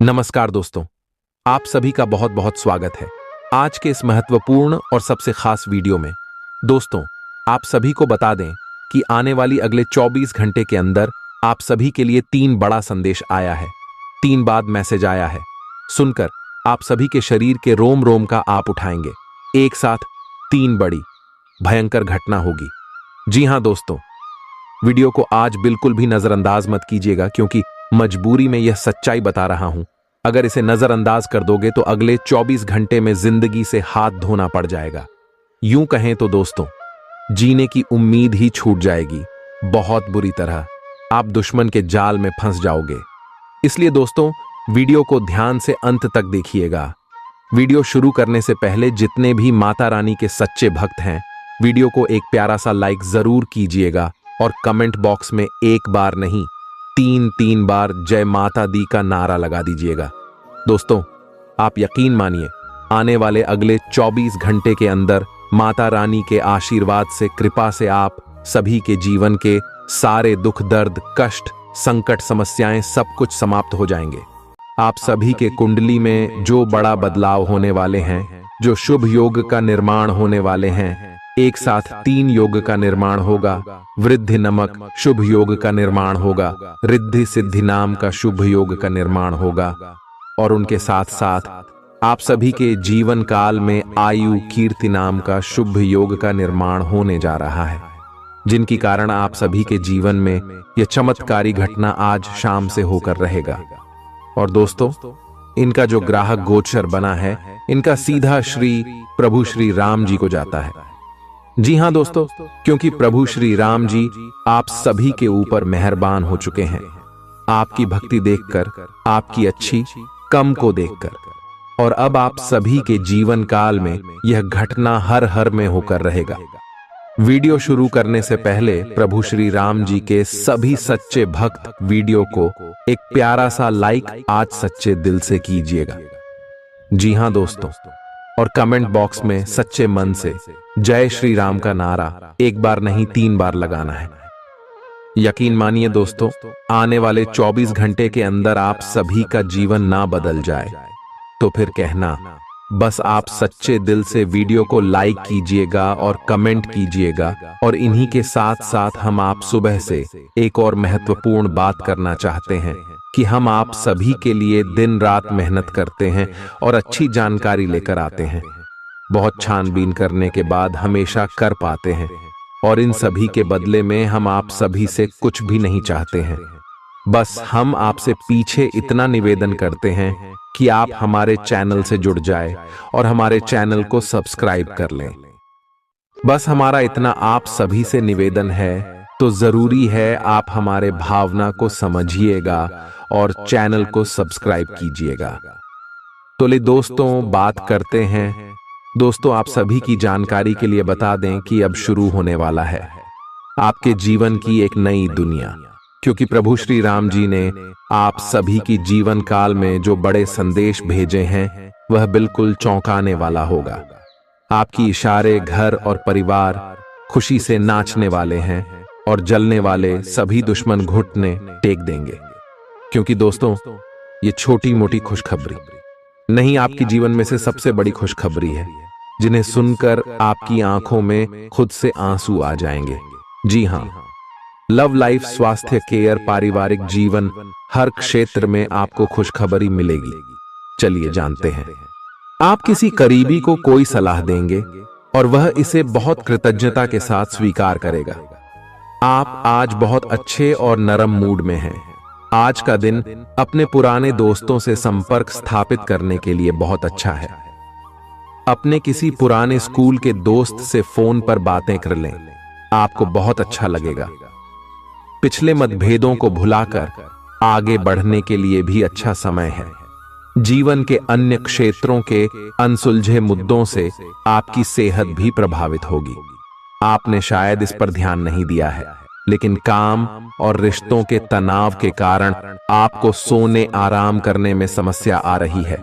नमस्कार दोस्तों, आप सभी का बहुत बहुत स्वागत है आज के इस महत्वपूर्ण और सबसे खास वीडियो में। दोस्तों, आप सभी को बता दें कि आने वाली अगले 24 घंटे के अंदर आप सभी के लिए 3 बड़ा संदेश आया है। 3 बाद मैसेज आया है। सुनकर आप सभी के शरीर के रोम रोम का आप उठाएंगे। एक साथ 3 बड़ी भयंकर घटना होगी। जी हां दोस्तों, वीडियो को आज बिल्कुल भी नजरअंदाज मत कीजिएगा, क्योंकि मजबूरी में यह सच्चाई बता रहा हूं। अगर इसे नजरअंदाज कर दोगे तो अगले 24 घंटे में जिंदगी से हाथ धोना पड़ जाएगा। यूं कहें तो दोस्तों, जीने की उम्मीद ही छूट जाएगी। बहुत बुरी तरह आप दुश्मन के जाल में फंस जाओगे। इसलिए दोस्तों, वीडियो को ध्यान से अंत तक देखिएगा। वीडियो शुरू करने से पहले जितने भी माता रानी के सच्चे भक्त हैं, वीडियो को एक प्यारा सा लाइक जरूर कीजिएगा और कमेंट बॉक्स में एक बार नहीं 3 बार जय माता दी का नारा लगा दीजिएगा। दोस्तों, आप यकीन मानिए, आने वाले अगले 24 घंटे के अंदर माता रानी के आशीर्वाद से, कृपा से आप सभी के जीवन के सारे दुख, दर्द, कष्ट, संकट, समस्याएं सब कुछ समाप्त हो जाएंगे। आप सभी के कुंडली में जो बड़ा बदलाव होने वाले हैं, जो शुभ योग का निर्माण होने वाले हैं, एक साथ 3 योग का निर्माण होगा। वृद्धि नमक शुभ योग का निर्माण होगा। रिद्धि सिद्धि नाम का शुभ योग का निर्माण होगा। और उनके साथ साथ आप सभी के जीवन काल में आयु कीर्ति नाम का शुभ योग का निर्माण होने जा रहा है, जिनकी कारण आप सभी के जीवन में यह चमत्कारी घटना आज शाम से होकर रहेगा। और दोस्तों, इनका जो ग्राहक गोचर बना है, इनका सीधा प्रभु श्री राम जी को जाता है। जी हां दोस्तों, क्योंकि प्रभु श्री राम जी आप सभी के ऊपर मेहरबान हो चुके हैं। आपकी भक्ति देखकर, आपकी अच्छी कम को देखकर। और अब आप सभी के जीवन काल में यह घटना हर हर में होकर रहेगा। वीडियो शुरू करने से पहले प्रभु श्री राम जी के सभी सच्चे भक्त वीडियो को एक प्यारा सा लाइक आज सच्चे दिल से कीजिएगा। जी हां दोस्तों, और कमेंट बॉक्स में सच्चे मन से जय श्री राम का नारा एक बार नहीं 3 बार लगाना है। यकीन मानिए दोस्तों, आने वाले 24 घंटे के अंदर आप सभी का जीवन ना बदल जाए तो फिर कहना, बस आप सच्चे दिल से वीडियो को लाइक कीजिएगा और कमेंट कीजिएगा। और इन्हीं के साथ साथ हम आप सुबह से एक और महत्वपूर्ण बात करना चाहते हैं कि हम आप सभी के लिए दिन रात मेहनत करते हैं और अच्छी जानकारी लेकर आते हैं। बहुत छानबीन करने के बाद हमेशा कर पाते हैं, और इन सभी के बदले में हम आप सभी से कुछ भी नहीं चाहते हैं। बस हम आपसे पीछे इतना निवेदन करते हैं कि आप हमारे चैनल से जुड़ जाए और हमारे चैनल को सब्सक्राइब कर लें। बस हमारा इतना आप सभी से निवेदन है, तो जरूरी है आप हमारे भावना को समझिएगा और चैनल को सब्सक्राइब कीजिएगा। तो ले दोस्तों, बात करते हैं। दोस्तों, आप सभी की जानकारी के लिए बता दें कि अब शुरू होने वाला है आपके जीवन की एक नई दुनिया, क्योंकि प्रभु श्री राम जी ने आप सभी की जीवन काल में जो बड़े संदेश भेजे हैं, वह बिल्कुल चौंकाने वाला होगा। आपकी इशारे, घर और परिवार खुशी से नाचने वाले हैं और जलने वाले सभी दुश्मन घुटने टेक देंगे। क्योंकि दोस्तों, ये छोटी मोटी खुशखबरी नहीं, आपकी जीवन में से सबसे बड़ी खुशखबरी है, जिन्हें सुनकर आपकी आंखों में खुद से आंसू आ जाएंगे। जी हां, लव लाइफ, स्वास्थ्य, केयर, पारिवारिक जीवन, हर क्षेत्र में आपको खुशखबरी मिलेगी। चलिए जानते हैं। आप किसी करीबी को कोई सलाह देंगे और वह इसे बहुत कृतज्ञता के साथ स्वीकार करेगा। आप आज बहुत अच्छे और नरम मूड में हैं। आज का दिन अपने पुराने दोस्तों से संपर्क स्थापित करने के लिए बहुत अच्छा है। अपने किसी पुराने स्कूल के दोस्त से फोन पर बातें कर लें, आपको बहुत अच्छा लगेगा। पिछले मतभेदों को भुलाकर आगे बढ़ने के लिए भी अच्छा समय है। जीवन के अन्य क्षेत्रों के अनसुलझे मुद्दों से आपकी सेहत भी प्रभावित होगी। आपने शायद इस पर ध्यान नहीं दिया है, लेकिन काम और रिश्तों के तनाव के कारण आपको सोने, आराम करने में समस्या आ रही है।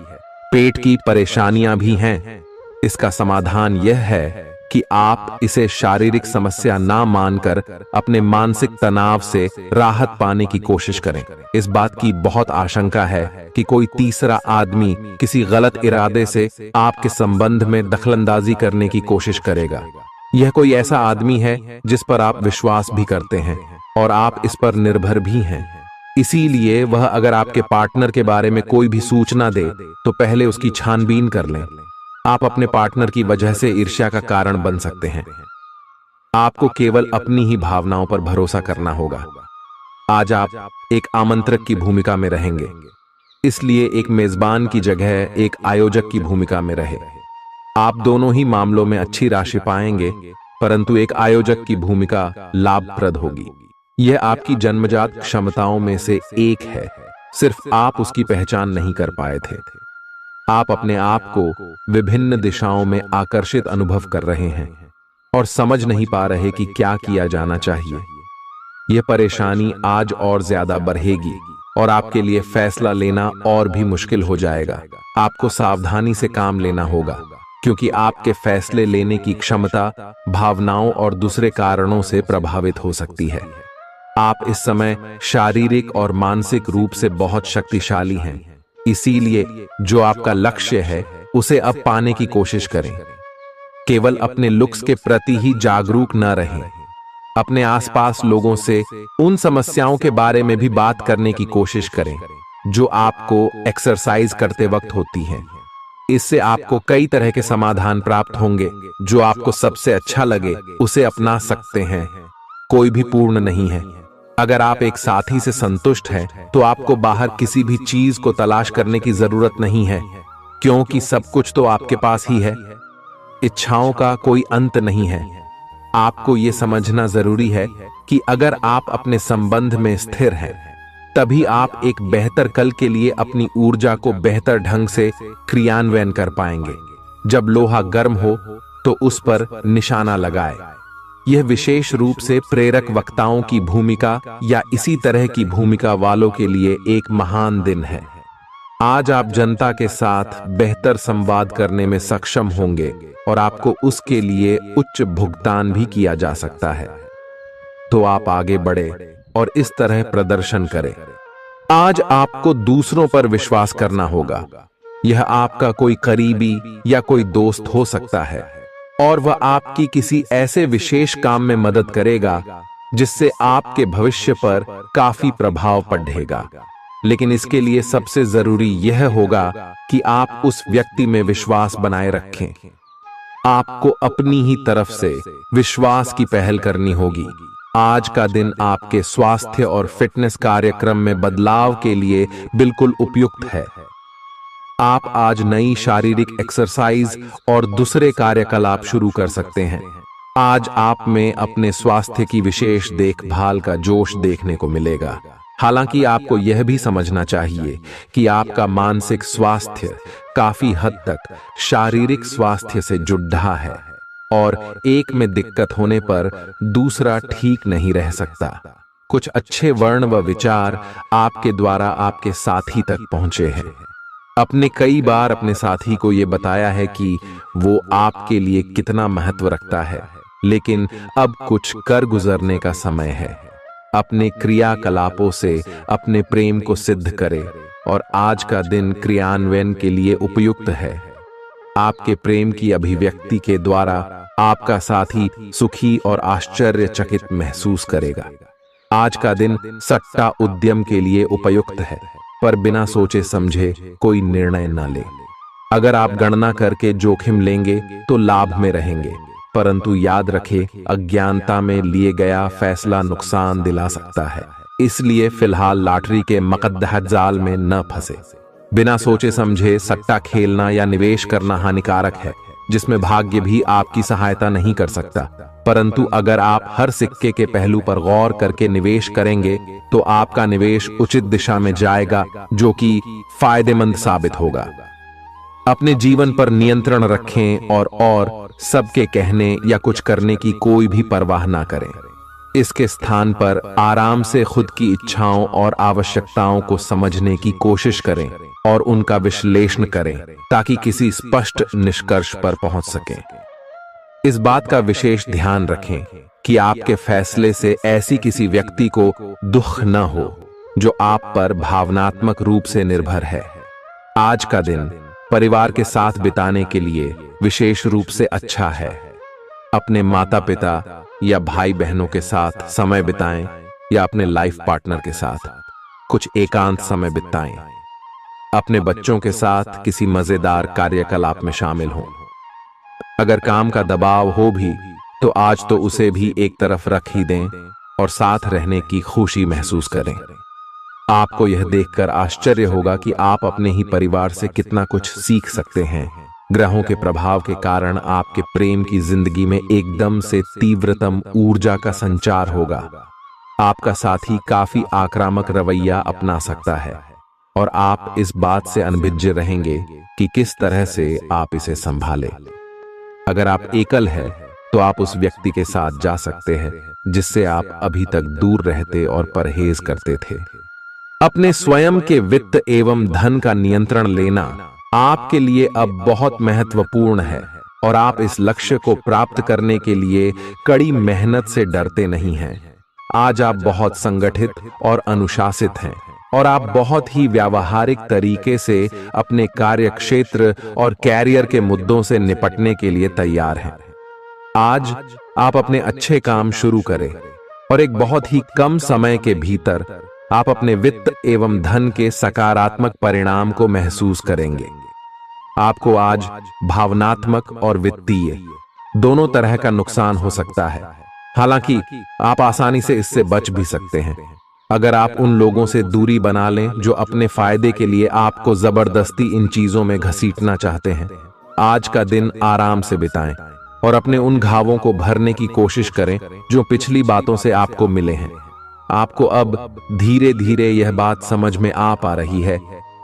पेट की परेशानियां भी हैं। इसका समाधान यह है कि आप इसे शारीरिक समस्या ना मानकर अपने मानसिक तनाव से राहत पाने की कोशिश करें। इस बात की बहुत आशंका है कि कोई तीसरा आदमी किसी गलत इरादे से आपके संबंध में दखलंदाजी करने की कोशिश करेगा। यह कोई ऐसा आदमी है जिस पर आप विश्वास भी करते हैं और आप इस पर निर्भर भी हैं। इसीलिए वह अगर आपके पार्टनर के बारे में कोई भी सूचना दे तो पहले उसकी छानबीन कर लें। आप अपने पार्टनर की वजह से ईर्ष्या का कारण बन सकते हैं। आपको केवल अपनी ही भावनाओं पर भरोसा करना होगा। आज आप एक आमंत्रक की भूमिका में रहेंगे, इसलिए एक मेजबान की जगह एक आयोजक की भूमिका में रहे। आप दोनों ही मामलों में अच्छी राशि पाएंगे, परंतु एक आयोजक की भूमिका लाभप्रद होगी। यह आपकी जन्मजात क्षमताओं में से एक है, सिर्फ आप उसकी पहचान नहीं कर पाए थे। आप अपने आप को विभिन्न दिशाओं में आकर्षित अनुभव कर रहे हैं और समझ नहीं पा रहे कि क्या किया जाना चाहिए। यह परेशानी आज और ज्यादा बढ़ेगी और आपके लिए फैसला लेना और भी मुश्किल हो जाएगा। आपको सावधानी से काम लेना होगा, क्योंकि आपके फैसले लेने की क्षमता भावनाओं और दूसरे कारणों से प्रभावित हो सकती है। आप इस समय शारीरिक और मानसिक रूप से बहुत शक्तिशाली हैं, इसीलिए जो आपका लक्ष्य है उसे अब पाने की कोशिश करें। केवल अपने लुक्स के प्रति ही जागरूक न रहें। अपने आसपास लोगों से उन समस्याओं के बारे में भी बात करने की कोशिश करें जो आपको एक्सरसाइज करते वक्त होती हैं। इससे आपको कई तरह के समाधान प्राप्त होंगे। जो आपको सबसे अच्छा लगे उसे अपना सकते हैं। कोई भी पूर्ण नहीं है। अगर आप एक साथी से संतुष्ट हैं तो आपको बाहर किसी भी चीज को तलाश करने की जरूरत नहीं है, क्योंकि सब कुछ तो आपके पास ही है। इच्छाओं का कोई अंत नहीं है। आपको यह समझना जरूरी है कि अगर आप अपने संबंध में स्थिर हैं, तभी आप एक बेहतर कल के लिए अपनी ऊर्जा को बेहतर ढंग से क्रियान्वयन कर पाएंगे। जब लोहा गर्म हो तो उस पर निशाना लगाए। यह विशेष रूप से प्रेरक वक्ताओं की भूमिका या इसी तरह की भूमिका वालों के लिए एक महान दिन है। आज आप जनता के साथ बेहतर संवाद करने में सक्षम होंगे और आपको उसके लिए उच्च भुगतान भी किया जा सकता है। तो आप आगे बढ़े और इस तरह प्रदर्शन करें। आज आपको दूसरों पर विश्वास करना होगा। यह आपका कोई करीबी या कोई दोस्त हो सकता है और वह आपकी किसी ऐसे विशेष काम में मदद करेगा जिससे आपके भविष्य पर काफी प्रभाव पड़ेगा। लेकिन इसके लिए सबसे जरूरी यह होगा कि आप उस व्यक्ति में विश्वास बनाए रखें। आपको अपनी ही तरफ से विश्वास की पहल करनी होगी। आज का दिन आपके स्वास्थ्य और फिटनेस कार्यक्रम में बदलाव के लिए बिल्कुल उपयुक्त है। आप आज नई शारीरिक एक्सरसाइज और दूसरे कार्यकलाप शुरू कर सकते हैं। आज आप में अपने स्वास्थ्य की विशेष देखभाल का जोश देखने को मिलेगा। हालांकि आपको यह भी समझना चाहिए कि आपका मानसिक स्वास्थ्य काफी हद तक शारीरिक स्वास्थ्य से जुड़ा है और एक में दिक्कत होने पर दूसरा ठीक नहीं रह सकता। कुछ अच्छे वर्ण व विचार आपके द्वारा आपके साथी तक पहुंचे हैं। अपने कई बार अपने साथी को यह बताया है कि वो आपके लिए कितना महत्व रखता है, लेकिन अब कुछ कर गुजरने का समय है। अपने क्रियाकलापों से अपने प्रेम को सिद्ध करें और आज का दिन क्रियान्वयन के लिए उपयुक्त है। आपके प्रेम की अभिव्यक्ति के द्वारा आपका साथी सुखी और आश्चर्यचकित महसूस करेगा। आज का दिन सट्टा उद्यम के लिए उपयुक्त है, पर बिना सोचे समझे कोई निर्णय न ले। अगर आप गणना करके जोखिम लेंगे तो लाभ में रहेंगे, परंतु याद रखें अज्ञानता में लिए गया फैसला नुकसान दिला सकता है। इसलिए फिलहाल लॉटरी के मकद्दर जाल में न फंसे। बिना सोचे समझे सट्टा खेलना या निवेश करना हानिकारक है, जिसमें भाग्य भी आपकी सहायता नहीं कर सकता। परंतु अगर आप हर सिक्के के पहलू पर गौर करके निवेश करेंगे तो आपका निवेश उचित दिशा में जाएगा, जो कि फायदेमंद साबित होगा। अपने जीवन पर नियंत्रण रखें और सबके कहने या कुछ करने की कोई भी परवाह ना करें। इसके स्थान पर आराम से खुद की इच्छाओं और आवश्यकताओं को समझने की कोशिश करें और उनका विश्लेषण करें ताकि किसी स्पष्ट निष्कर्ष पर पहुंच सकें। इस बात का विशेष ध्यान रखें कि आपके फैसले से ऐसी किसी व्यक्ति को दुख न हो जो आप पर भावनात्मक रूप से निर्भर है। आज का दिन परिवार के साथ बिताने के लिए विशेष रूप से अच्छा है। अपने माता पिता या भाई बहनों के साथ समय बिताएं या अपने लाइफ पार्टनर के साथ कुछ एकांत समय बिताएं। अपने बच्चों के साथ किसी मजेदार कार्यकलाप में शामिल हों। अगर काम का दबाव हो भी तो आज तो उसे भी एक तरफ रख ही दें और साथ रहने की खुशी महसूस करें। आपको यह देखकर आश्चर्य होगा कि आप अपने ही परिवार से कितना कुछ सीख सकते हैं। ग्रहों के प्रभाव के कारण आपके प्रेम की जिंदगी में एकदम से तीव्रतम ऊर्जा का संचार होगा। आपका साथी काफी आक्रामक रवैया अपना सकता है और आप इस बात से अनभिज्ञ रहेंगे कि किस तरह से आप इसे संभालें। अगर आप एकल हैं तो आप उस व्यक्ति के साथ जा सकते हैं जिससे आप अभी तक दूर रहते और परहेज करते थे। अपने स्वयं के वित्त एवं धन का नियंत्रण लेना आपके लिए अब बहुत महत्वपूर्ण है और आप इस लक्ष्य को प्राप्त करने के लिए कड़ी मेहनत से डरते नहीं हैं। आज आप बहुत संगठित और अनुशासित हैं और आप बहुत ही व्यावहारिक तरीके से अपने कार्य क्षेत्र और कैरियर के मुद्दों से निपटने के लिए तैयार हैं। आज आप अपने अच्छे काम शुरू करें और एक बहुत ही कम समय के भीतर आप अपने वित्त एवं धन के सकारात्मक परिणाम को महसूस करेंगे। आपको आज भावनात्मक और वित्तीय दोनों तरह का नुकसान हो सकता है। हालांकि आप आसानी से इससे बच भी सकते हैं अगर आप उन लोगों से दूरी बना लें जो अपने फायदे के लिए आपको जबरदस्ती इन चीजों में घसीटना चाहते हैं। आज का दिन आराम से बिताएं और अपने उन घावों को भरने की कोशिश करें जो पिछली बातों से आपको मिले हैं। आपको अब धीरे धीरे यह बात समझ में आ पा रही है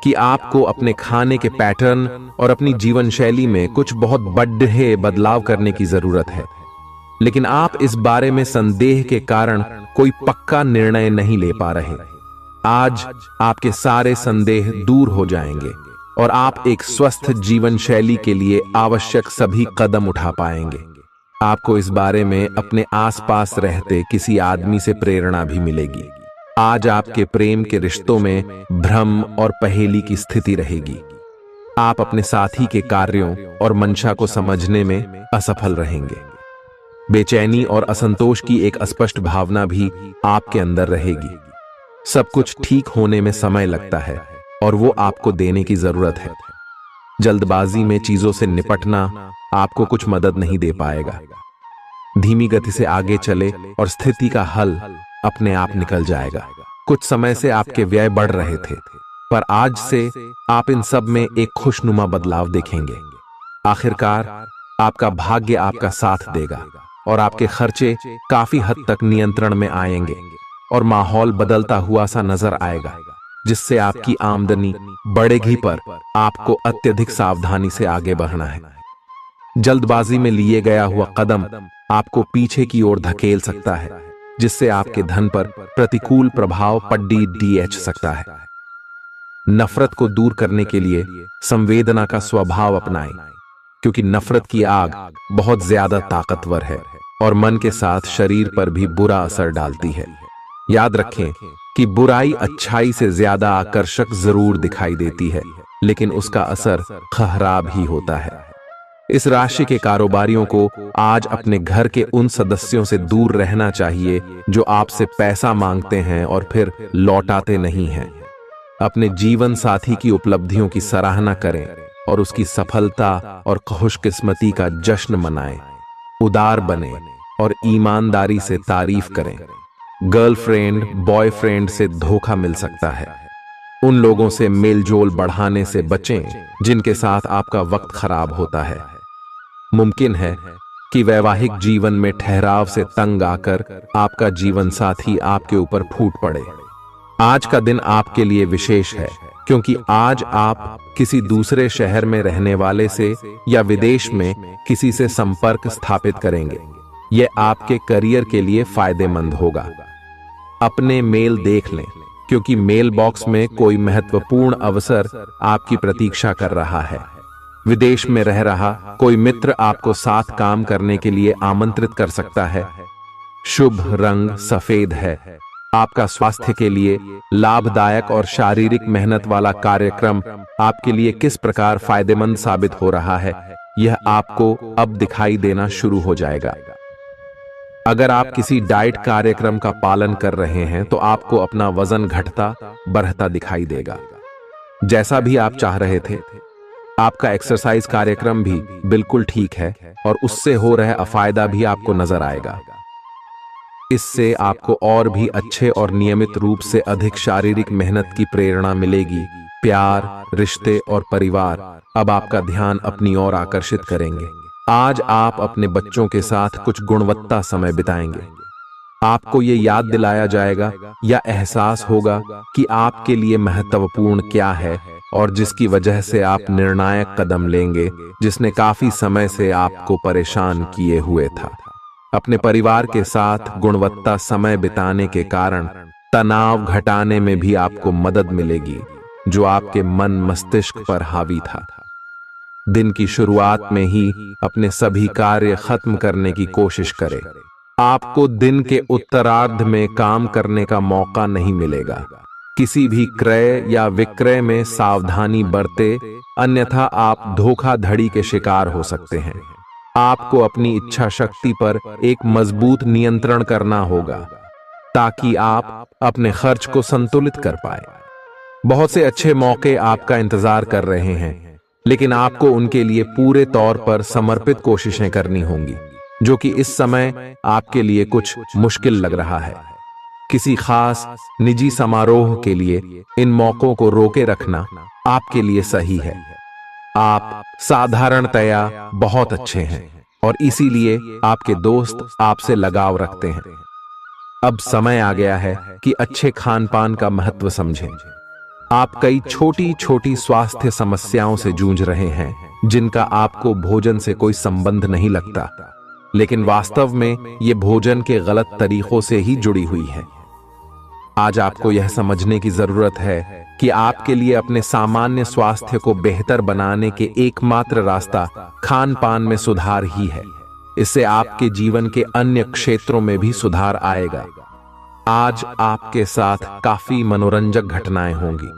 कि आपको अपने खाने के पैटर्न और अपनी जीवन शैली में कुछ बहुत बड़े बदलाव करने की जरूरत है, लेकिन आप इस बारे में संदेह के कारण कोई पक्का निर्णय नहीं ले पा रहे। आज आपके सारे संदेह दूर हो जाएंगे और आप एक स्वस्थ जीवन शैली के लिए आवश्यक सभी कदम उठा पाएंगे। आपको इस बारे में अपने आसपास रहते किसी आदमी से प्रेरणा भी मिलेगी। आज आपके प्रेम के रिश्तों में भ्रम और पहेली की स्थिति रहेगी। आप अपने साथी के कार्यों और मंशा को समझने में असफल रहेंगे। बेचैनी और असंतोष की एक अस्पष्ट भावना भी आपके अंदर रहेगी। सब कुछ ठीक होने में समय लगता है और वो आपको देने की जरूरत है। जल्दबाजी में चीजों से निपटना आपको कुछ मदद नहीं दे पाएगा। धीमी गति से आगे चले और स्थिति का हल अपने आप निकल जाएगा। कुछ समय से आपके व्यय बढ़ रहे थे, पर आज से आप इन सब में एक खुशनुमा बदलाव देखेंगे। आखिरकार आपका भाग्य आपका साथ देगा और आपके खर्चे काफी हद तक नियंत्रण में आएंगे और माहौल बदलता हुआ सा नजर आएगा, जिससे आपकी आमदनी बढ़ेगी, पर आपको अत्यधिक सावधानी से आगे बढ़ना है। जल्दबाजी में लिए गया हुआ कदम आपको पीछे की ओर धकेल सकता है, जिससे आपके धन पर प्रतिकूल प्रभाव पड़ सकता है। नफरत को दूर करने के लिए संवेदना का स्वभाव अपनाएं, क्योंकि नफरत की आग बहुत ज्यादा ताकतवर है और मन के साथ शरीर पर भी बुरा असर डालती है। याद रखें कि बुराई अच्छाई से ज्यादा आकर्षक जरूर दिखाई देती है, लेकिन उसका असर खराब ही होता है। इस राशि के कारोबारियों को आज अपने घर के उन सदस्यों से दूर रहना चाहिए जो आपसे पैसा मांगते हैं और फिर लौटाते नहीं हैं। अपने जीवन साथी की उपलब्धियों की सराहना करें और उसकी सफलता और खुशकिस्मती का जश्न मनाएं। उदार बने और ईमानदारी से तारीफ करें। गर्लफ्रेंड बॉयफ्रेंड से धोखा मिल सकता है। उन लोगों से मेलजोल बढ़ाने से बचें जिनके साथ आपका वक्त खराब होता है। मुमकिन है कि वैवाहिक जीवन में ठहराव से तंग आकर आपका जीवन साथी आपके ऊपर फूट पड़े। आज का दिन आपके लिए विशेष है, क्योंकि आज आप किसी दूसरे शहर में रहने वाले से या विदेश में किसी से संपर्क स्थापित करेंगे। यह आपके करियर के लिए फायदेमंद होगा। अपने मेल देख लें, क्योंकि मेल बॉक्स में कोई महत्वपूर्ण अवसर आपकी प्रतीक्षा कर रहा है। विदेश में रह रहा कोई मित्र आपको साथ काम करने के लिए आमंत्रित कर सकता है। शुभ रंग सफेद है। आपका स्वास्थ्य के लिए लाभदायक और शारीरिक मेहनत वाला कार्यक्रम आपके लिए किस प्रकार फायदेमंद साबित हो रहा है, यह आपको अब दिखाई देना शुरू हो जाएगा। अगर आप किसी डाइट कार्यक्रम का पालन कर रहे हैं तो आपको अपना वजन घटता बढ़ता दिखाई देगा, जैसा भी आप चाह रहे थे। आपका एक्सरसाइज कार्यक्रम भी बिल्कुल ठीक है और उससे हो रहा फायदा भी आपको नजर आएगा। इससे आपको और भी अच्छे और नियमित रूप से अधिक शारीरिक मेहनत की प्रेरणा मिलेगी। प्यार, रिश्ते और परिवार अब आपका ध्यान अपनी ओर आकर्षित करेंगे। आज आप अपने बच्चों के साथ कुछ गुणवत्ता समय बिताएंगे। आपको ये याद दिलाया जाएगा या एहसास होगा कि आपके लिए महत्वपूर्ण क्या है और जिसकी वजह से आप निर्णायक कदम लेंगे, जिसने काफी समय से आपको परेशान किए हुए था। अपने परिवार के साथ गुणवत्ता समय बिताने के कारण तनाव घटाने में भी आपको मदद मिलेगी, जो आपके मन मस्तिष्क पर हावी था। दिन की शुरुआत में ही अपने सभी कार्य खत्म करने की कोशिश करें। आपको दिन के उत्तरार्ध में काम करने का मौका नहीं मिलेगा। किसी भी क्रय या विक्रय में सावधानी बरते, अन्यथा आप धोखाधड़ी के शिकार हो सकते हैं। आपको अपनी इच्छा शक्ति पर एक मजबूत नियंत्रण करना होगा ताकि आप अपने खर्च को संतुलित कर पाए। बहुत से अच्छे मौके आपका इंतजार कर रहे हैं, लेकिन आपको उनके लिए पूरे तौर पर समर्पित कोशिशें करनी होंगी, जो कि इस समय आपके लिए कुछ मुश्किल लग रहा है। किसी खास निजी समारोह के लिए इन मौकों को रोके रखना आपके लिए सही है। आप साधारणतया बहुत अच्छे हैं और इसीलिए आपके दोस्त आपसे लगाव रखते हैं। अब समय आ गया है कि अच्छे खान पान का महत्व समझें। आप कई छोटी छोटी स्वास्थ्य समस्याओं से जूझ रहे हैं, जिनका आपको भोजन से कोई संबंध नहीं लगता, लेकिन वास्तव में ये भोजन के गलत तरीकों से ही जुड़ी हुई है। आज आपको यह समझने की जरूरत है कि आपके लिए अपने सामान्य स्वास्थ्य को बेहतर बनाने के एकमात्र रास्ता खान पान में सुधार ही है। इससे आपके जीवन के अन्य क्षेत्रों में भी सुधार आएगा। आज आपके साथ काफी मनोरंजक घटनाएं होंगी।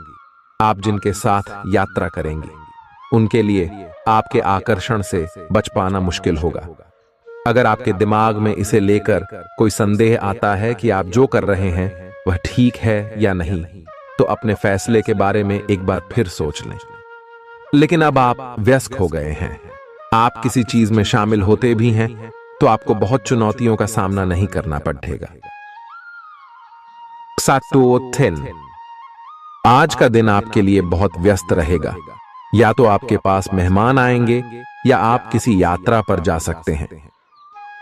आप जिनके साथ यात्रा करेंगे, उनके लिए आपके आकर्षण से बच पाना मुश्किल होगा। अगर आपके दिमाग में इसे लेकर कोई संदेह आता है कि आप जो कर रहे हैं वह ठीक है या नहीं, तो अपने फैसले के बारे में एक बार फिर सोच लें। लेकिन अब आप व्यस्त हो गए हैं। आप किसी चीज में शामिल होते भी हैं तो आपको बहुत चुनौतियों का सामना नहीं करना पड़ेगा। आज का दिन आपके लिए बहुत व्यस्त रहेगा। या तो आपके पास मेहमान आएंगे या आप किसी यात्रा पर जा सकते हैं।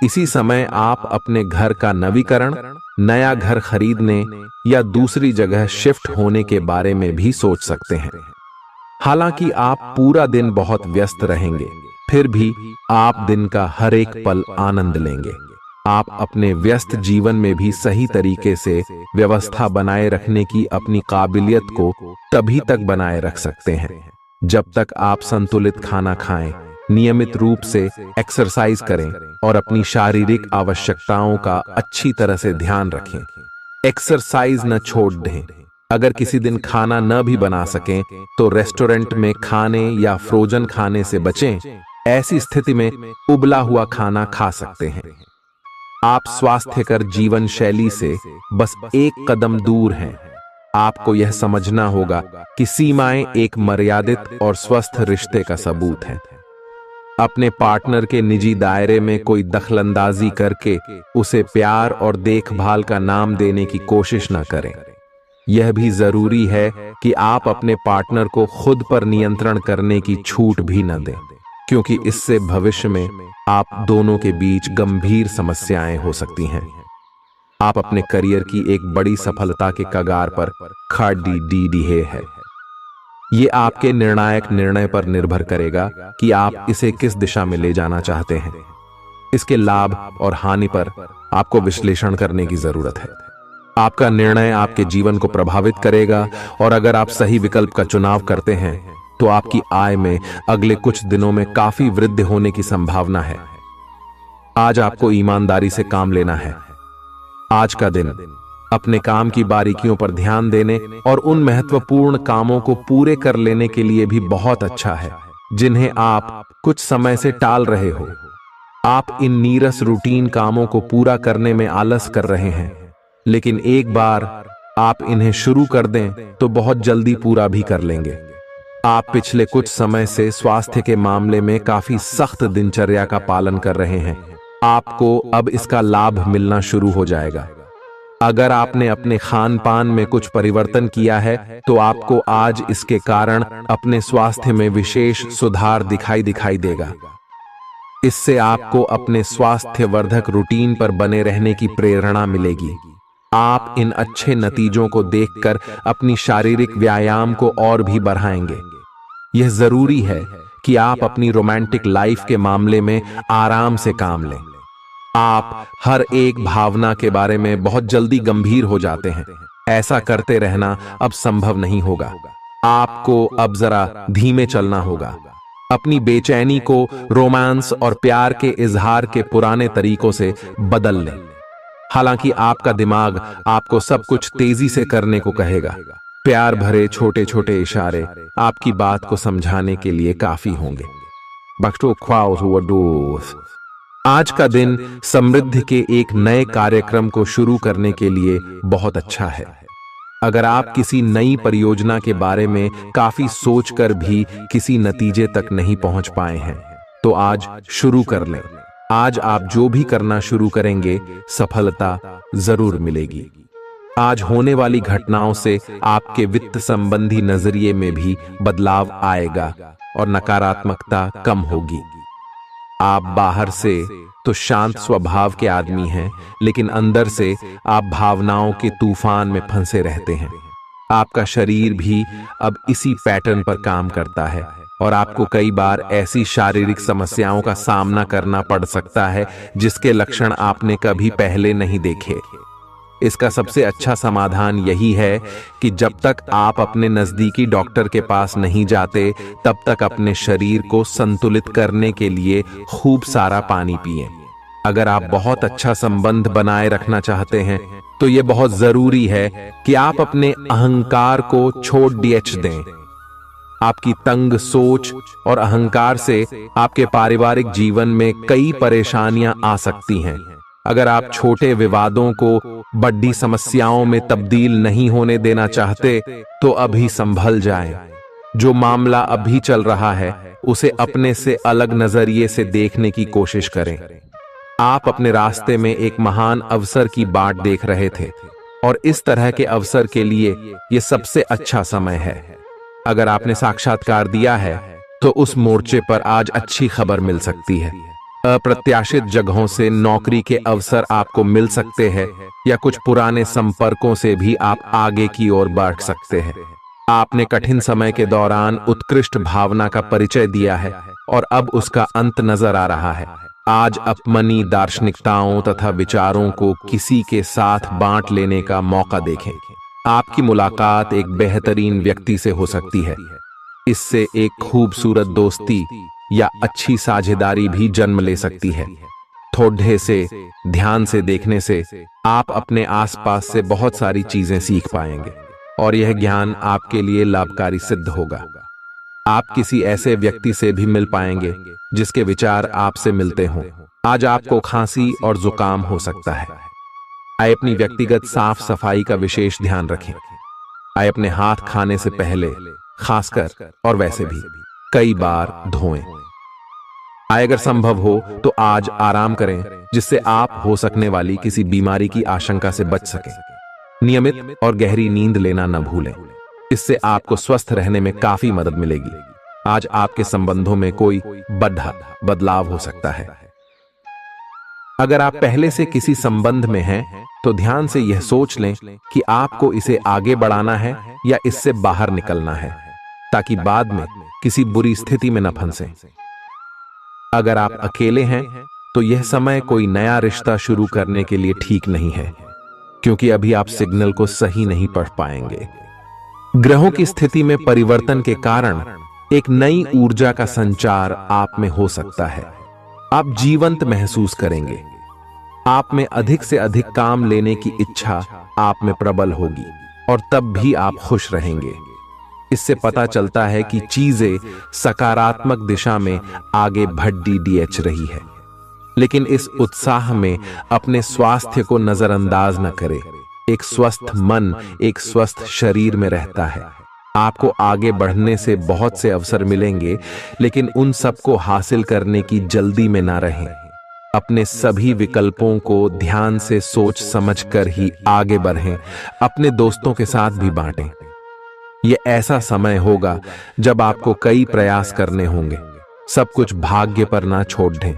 इसी समय आप अपने घर का नवीकरण, नया घर खरीदने या दूसरी जगह शिफ्ट होने के बारे में भी सोच सकते हैं। हालांकि आप पूरा दिन बहुत व्यस्त रहेंगे, फिर भी आप दिन का हर एक पल आनंद लेंगे। आप अपने व्यस्त जीवन में भी सही तरीके से व्यवस्था बनाए रखने की अपनी काबिलियत को तभी तक बनाए रख सकते हैं जब तक आप संतुलित खाना खाएं, नियमित रूप से एक्सरसाइज करें और अपनी शारीरिक आवश्यकताओं का अच्छी तरह से ध्यान रखें। एक्सरसाइज न छोड़ दें। अगर किसी दिन खाना न भी बना सकें तो रेस्टोरेंट में खाने या फ्रोजन खाने से बचें। ऐसी स्थिति में उबला हुआ खाना खा सकते हैं। आप स्वास्थ्यकर जीवन शैली से बस एक कदम दूर हैं। आपको यह समझना होगा कि सीमाएं एक मर्यादित और स्वस्थ रिश्ते का सबूत हैं। अपने पार्टनर के निजी दायरे में कोई दखलंदाजी करके उसे प्यार और देखभाल का नाम देने की कोशिश न करें। यह भी जरूरी है कि आप अपने पार्टनर को खुद पर नियंत्रण करने की छूट भी न दें, क्योंकि इससे भविष्य में आप दोनों के बीच गंभीर समस्याएं हो सकती हैं। आप अपने करियर की एक बड़ी सफलता के कगार पर खड़ी है। ये आपके निर्णायक निर्णय पर निर्भर करेगा कि आप इसे किस दिशा में ले जाना चाहते हैं। इसके लाभ और हानि पर आपको विश्लेषण करने की जरूरत है। आपका निर्णय आपके जीवन को प्रभावित करेगा और अगर आप सही विकल्प का चुनाव करते हैं तो आपकी आय में अगले कुछ दिनों में काफी वृद्धि होने की संभावना है। आज आपको ईमानदारी से काम लेना है। आज का दिन अपने काम की बारीकियों पर ध्यान देने और उन महत्वपूर्ण कामों को पूरे कर लेने के लिए भी बहुत अच्छा है जिन्हें आप कुछ समय से टाल रहे हो। आप इन नीरस रूटीन कामों को पूरा करने में आलस कर रहे हैं, लेकिन एक बार आप इन्हें शुरू कर दें तो बहुत जल्दी पूरा भी कर लेंगे। आप पिछले कुछ समय से स्वास्थ्य के मामले में काफी सख्त दिनचर्या का पालन कर रहे हैं। आपको अब इसका लाभ मिलना शुरू हो जाएगा। अगर आपने अपने खान पान में कुछ परिवर्तन किया है तो आपको आज इसके कारण अपने स्वास्थ्य में विशेष सुधार दिखाई देगा। इससे आपको अपने स्वास्थ्य वर्धक रूटीन पर बने रहने की प्रेरणा मिलेगी। आप इन अच्छे नतीजों को देखकर अपनी शारीरिक व्यायाम को और भी बढ़ाएंगे। यह जरूरी है कि आप अपनी रोमांटिक लाइफ के मामले में आराम से काम लें। आप हर एक भावना के बारे में बहुत जल्दी गंभीर हो जाते हैं। ऐसा करते रहना अब संभव नहीं होगा। आपको अब जरा धीमे चलना होगा। अपनी बेचैनी को रोमांस और प्यार के इजहार के पुराने तरीकों से बदल लें। हालांकि आपका दिमाग आपको सब कुछ तेजी से करने को कहेगा। प्यार भरे छोटे छोटे इशारे आपकी बात को समझाने के लिए काफी होंगे। आज का दिन समृद्धि के एक नए कार्यक्रम को शुरू करने के लिए बहुत अच्छा है। अगर आप किसी नई परियोजना के बारे में काफी सोचकर भी किसी नतीजे तक नहीं पहुंच पाए हैं तो आज शुरू कर लें। आज आप जो भी करना शुरू करेंगे सफलता जरूर मिलेगी। आज होने वाली घटनाओं से आपके वित्त संबंधी नजरिए में भी बदलाव आएगा और नकारात्मकता कम होगी। आप बाहर से तो शांत स्वभाव के आदमी हैं, लेकिन अंदर से आप भावनाओं के तूफान में फंसे रहते हैं। आपका शरीर भी अब इसी पैटर्न पर काम करता है और आपको कई बार ऐसी शारीरिक समस्याओं का सामना करना पड़ सकता है जिसके लक्षण आपने कभी पहले नहीं देखे। इसका सबसे अच्छा समाधान यही है कि जब तक आप अपने नजदीकी डॉक्टर के पास नहीं जाते तब तक अपने शरीर को संतुलित करने के लिए खूब सारा पानी पिएं। अगर आप बहुत अच्छा संबंध बनाए रखना चाहते हैं तो यह बहुत जरूरी है कि आप अपने अहंकार को छोड़ दें। आपकी तंग सोच और अहंकार से आपके पारिवारिक जीवन में कई परेशानियां आ सकती हैं। अगर आप छोटे विवादों को बड़ी समस्याओं में तब्दील नहीं होने देना चाहते तो अभी संभल जाएं। जो मामला अभी चल रहा है उसे अपने से अलग नजरिए से देखने की कोशिश करें। आप अपने रास्ते में एक महान अवसर की बाट देख रहे थे और इस तरह के अवसर के लिए यह सबसे अच्छा समय है। अगर आपने साक्षात्कार दिया है तो उस मोर्चे पर आज अच्छी खबर मिल सकती है। अप्रत्याशित जगहों से नौकरी के अवसर आपको मिल सकते हैं या कुछ पुराने संपर्कों से भी आप आगे की ओर बढ़ सकते हैं। आपने कठिन समय के दौरान उत्कृष्ट भावना का परिचय दिया है और अब उसका अंत नजर आ रहा है। आज अपनी दार्शनिकताओं तथा विचारों को किसी के साथ बांट लेने का मौका देखें। आपकी मुलाकात एक बेहतरीन व्यक्ति से हो सकती है। इससे एक खूबसूरत दोस्ती या अच्छी साझेदारी भी जन्म ले सकती है। थोड़े से ध्यान से देखने से आप अपने आसपास से बहुत सारी चीजें सीख पाएंगे और यह ज्ञान आपके लिए लाभकारी सिद्ध होगा। आप किसी ऐसे व्यक्ति से भी मिल पाएंगे जिसके विचार आपसे मिलते हों। आज आपको खांसी और जुकाम हो सकता है। आइए अपनी व्यक्तिगत साफ सफाई का विशेष ध्यान रखें। आइए अपने हाथ खाने से पहले खासकर और वैसे भी कई बार धोएं। आइए अगर संभव हो तो आज आराम करें जिससे आप हो सकने वाली किसी बीमारी की आशंका से बच सकें। नियमित और गहरी नींद लेना न भूलें। इससे आपको स्वस्थ रहने में काफी मदद मिलेगी। आज आपके संबंधों में कोई बड़ा बदलाव हो सकता है। अगर आप पहले से किसी संबंध में हैं तो ध्यान से यह सोच लें कि आपको इसे आगे बढ़ाना है या इससे बाहर निकलना है, ताकि बाद में किसी बुरी स्थिति में न फंसें। अगर आप अकेले हैं तो यह समय कोई नया रिश्ता शुरू करने के लिए ठीक नहीं है, क्योंकि अभी आप सिग्नल को सही नहीं पढ़ पाएंगे। ग्रहों की स्थिति में परिवर्तन के कारण एक नई ऊर्जा का संचार आप में हो सकता है। आप जीवंत महसूस करेंगे। आप में अधिक से अधिक काम लेने की इच्छा आप में प्रबल होगी और तब भी आप खुश रहेंगे। इससे पता चलता है कि चीजें सकारात्मक दिशा में आगे बढ़ रही है। लेकिन इस उत्साह में अपने स्वास्थ्य को नजरअंदाज न करें। एक स्वस्थ मन एक स्वस्थ शरीर में रहता है। आपको आगे बढ़ने से बहुत से अवसर मिलेंगे, लेकिन उन सबको हासिल करने की जल्दी में ना रहें। अपने सभी विकल्पों को ध्यान से सोच समझकर ही आगे बढ़ें। अपने दोस्तों के साथ भी बांटें। यह ऐसा समय होगा जब आपको कई प्रयास करने होंगे। सब कुछ भाग्य पर ना छोड़ दें।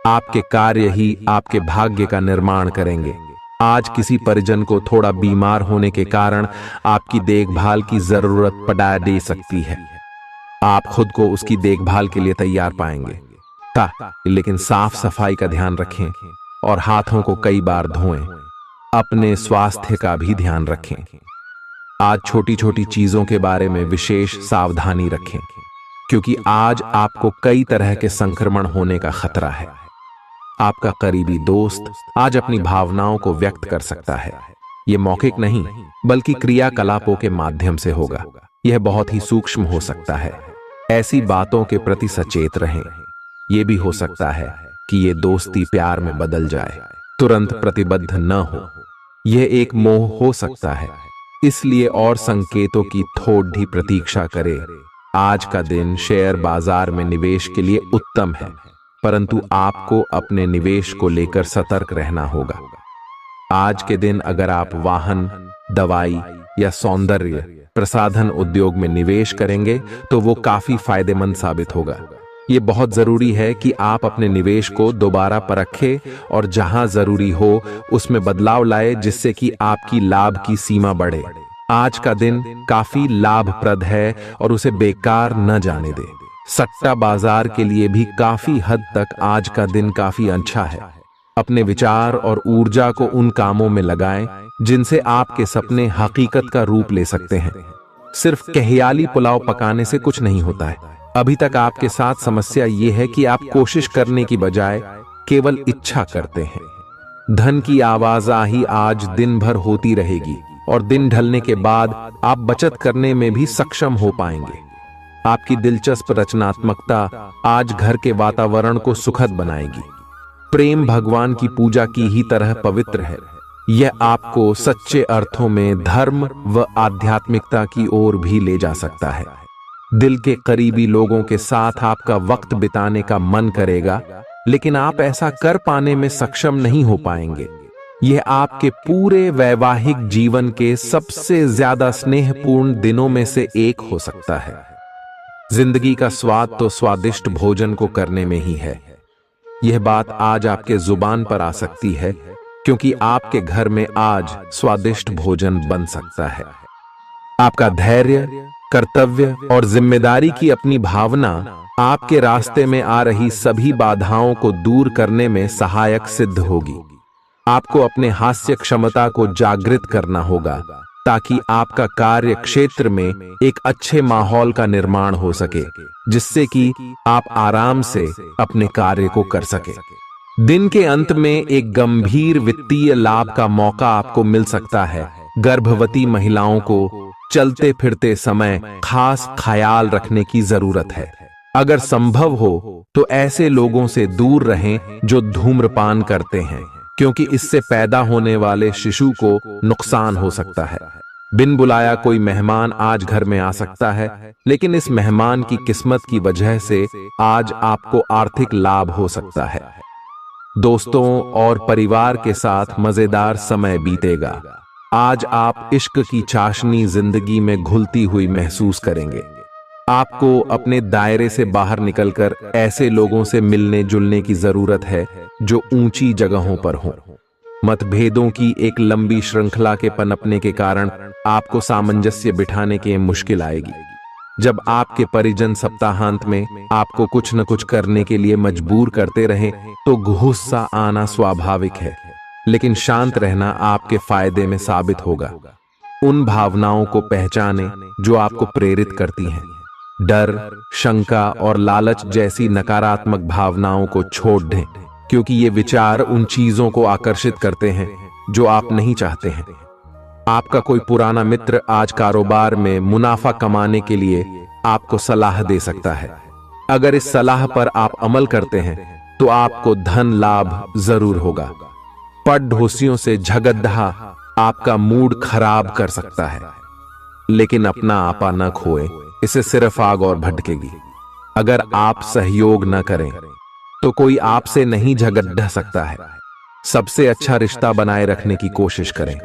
आपके कार्य ही आपके भाग्य का निर्माण करेंगे। आज किसी परिजन को थोड़ा बीमार होने के कारण आपकी देखभाल की जरूरत पड़ा दे सकती है। आप खुद को उसकी देखभाल के लिए तैयार पाएंगे। लेकिन साफ सफाई का ध्यान रखें और हाथों को कई बार धोएं। अपने स्वास्थ्य का भी ध्यान रखें। आज छोटी छोटी चीजों के बारे में विशेष सावधानी रखें, क्योंकि आज आपको कई तरह के संक्रमण होने का खतरा है। आपका करीबी दोस्त आज अपनी भावनाओं को व्यक्त कर सकता है। यह मौखिक नहीं बल्कि क्रियाकलापों के माध्यम से होगा। यह बहुत ही सूक्ष्म हो सकता है। ऐसी बातों के प्रति सचेत रहें। यह भी हो सकता है कि यह दोस्ती प्यार में बदल जाए। तुरंत प्रतिबद्ध न हो। यह एक मोह हो सकता है, इसलिए और संकेतों की थोड़ी प्रतीक्षा करें। आज का दिन शेयर बाजार में निवेश के लिए उत्तम है, परंतु आपको अपने निवेश को लेकर सतर्क रहना होगा। आज के दिन अगर आप वाहन, दवाई या सौंदर्य प्रसाधन उद्योग में निवेश करेंगे तो वो काफी फायदेमंद साबित होगा। ये बहुत जरूरी है कि आप अपने निवेश को दोबारा परखें और जहां जरूरी हो उसमें बदलाव लाए, जिससे कि आपकी लाभ की सीमा बढ़े। आज का दिन काफी लाभप्रद है और उसे बेकार न जाने दें। सट्टा बाजार के लिए भी काफी हद तक आज का दिन काफी अच्छा है। अपने विचार और ऊर्जा को उन कामों में लगाएं जिनसे आपके सपने हकीकत का रूप ले सकते हैं। सिर्फ कहियाली पुलाव पकाने से कुछ नहीं होता है। अभी तक आपके साथ समस्या यह है कि आप कोशिश करने की बजाय केवल इच्छा करते हैं। धन की आवाजाही आज दिन भर होती रहेगी और दिन ढलने के बाद आप बचत करने में भी सक्षम हो पाएंगे। आपकी दिलचस्प रचनात्मकता आज घर के वातावरण को सुखद बनाएगी। प्रेम भगवान की पूजा की ही तरह पवित्र है। यह आपको सच्चे अर्थों में धर्म व आध्यात्मिकता की ओर भी ले जा सकता है। दिल के करीबी लोगों के साथ आपका वक्त बिताने का मन करेगा, लेकिन आप ऐसा कर पाने में सक्षम नहीं हो पाएंगे। यह आपके पूरे वैवाहिक जीवन के सबसे ज्यादा स्नेहपूर्ण दिनों में से एक हो सकता है। जिंदगी का स्वाद तो स्वादिष्ट भोजन को करने में ही है। यह बात आज आपके जुबान पर आ सकती है, क्योंकि आपके घर में आज स्वादिष्ट भोजन बन सकता है। आपका धैर्य, कर्तव्य और जिम्मेदारी की अपनी भावना आपके रास्ते में आ रही सभी बाधाओं को दूर करने में सहायक सिद्ध होगी। आपको अपने हास्य क्षमता को जागृत करना होगा, ताकि आपका कार्य क्षेत्र में एक अच्छे माहौल का निर्माण हो सके, जिससे कि आप आराम से अपने कार्य को कर सके। दिन के अंत में एक गंभीर वित्तीय लाभ का मौका आपको मिल सकता है। गर्भवती महिलाओं को चलते फिरते समय खास ख्याल रखने की जरूरत है। अगर संभव हो तो ऐसे लोगों से दूर रहें जो धूम्रपान करते हैं, क्योंकि इससे पैदा होने वाले शिशु को नुकसान हो सकता है। बिन बुलाया कोई मेहमान आज घर में आ सकता है, लेकिन इस मेहमान की किस्मत की वजह से आज आपको आर्थिक लाभ हो सकता है। दोस्तों और परिवार के साथ मजेदार समय बीतेगा। आज आप इश्क की चाशनी जिंदगी में घुलती हुई महसूस करेंगे। आपको अपने दायरे से बाहर निकलकर ऐसे लोगों से मिलने जुलने की जरूरत है जो ऊंची जगहों पर हों। मतभेदों की एक लंबी श्रृंखला के पनपने के कारण आपको सामंजस्य बिठाने की मुश्किल आएगी। जब आपके परिजन सप्ताहांत में आपको कुछ न कुछ करने के लिए मजबूर करते रहें तो गुस्सा आना स्वाभाविक है, लेकिन शांत रहना आपके फायदे में साबित होगा। उन भावनाओं को पहचानें जो आपको प्रेरित करती हैं। डर, शंका और लालच जैसी नकारात्मक भावनाओं को छोड़ दें, क्योंकि ये विचार उन चीजों को आकर्षित करते हैं जो आप नहीं चाहते हैं। आपका कोई पुराना मित्र आज कारोबार में मुनाफा कमाने के लिए आपको सलाह दे सकता है। अगर इस सलाह पर आप अमल करते हैं तो आपको धन लाभ जरूर होगा। पड़ोसियों से झगड़ा आपका मूड खराब कर सकता है, लेकिन अपना आपा न खोए, इससे सिर्फ आग और भड़केगी। अगर आप सहयोग न करें तो कोई आपसे नहीं झगड़ सकता है। सबसे अच्छा रिश्ता बनाए रखने की कोशिश करें।